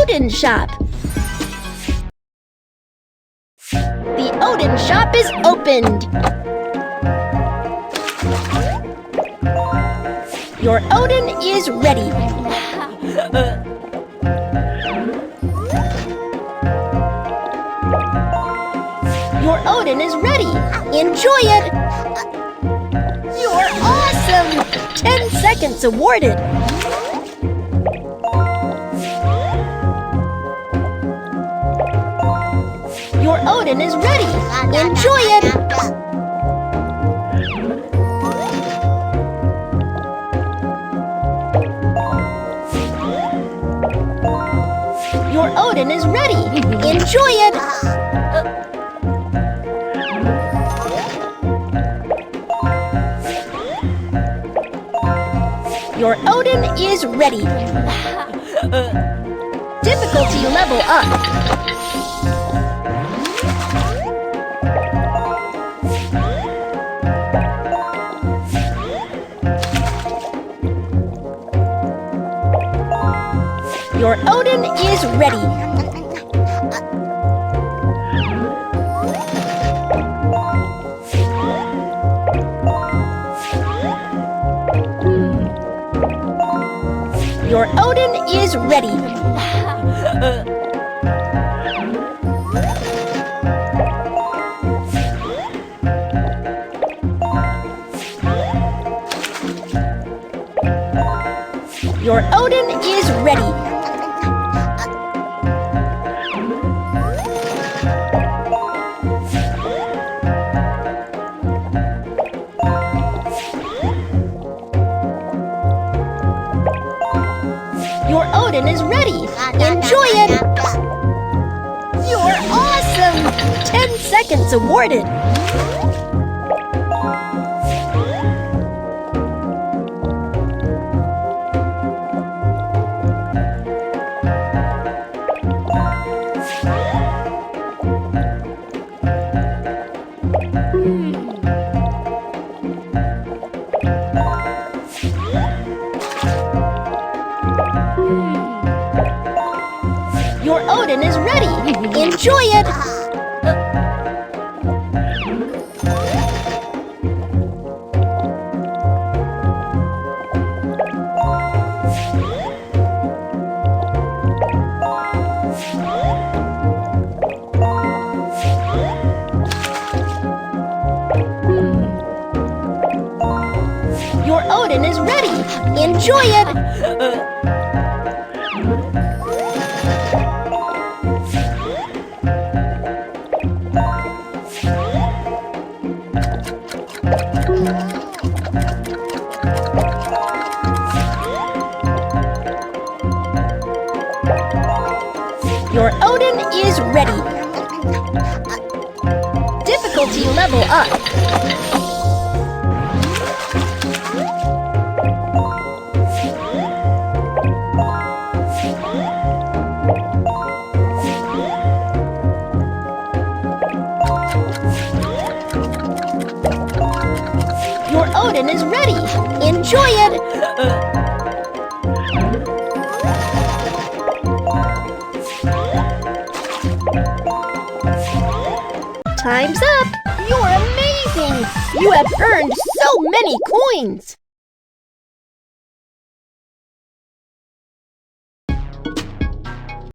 Oden shop. The Oden shop is opened. Your Oden is ready. Your Oden is ready. Enjoy it. You're awesome! 10 seconds awarded. Your Oden is ready. Enjoy it. Your Oden is ready. Enjoy it. Your Oden is ready. Difficulty level up. Your Oden is ready. Your Oden is ready. Your Oden is ready. Your Oden is ready. Enjoy it. You're awesome! 10 seconds awarded. Your Oden is ready. Enjoy it. Your Oden is ready. Enjoy it. Your Oden is ready. Difficulty level up. Your Oden is ready. Enjoy it. Time's up! You're amazing! You have earned so many coins!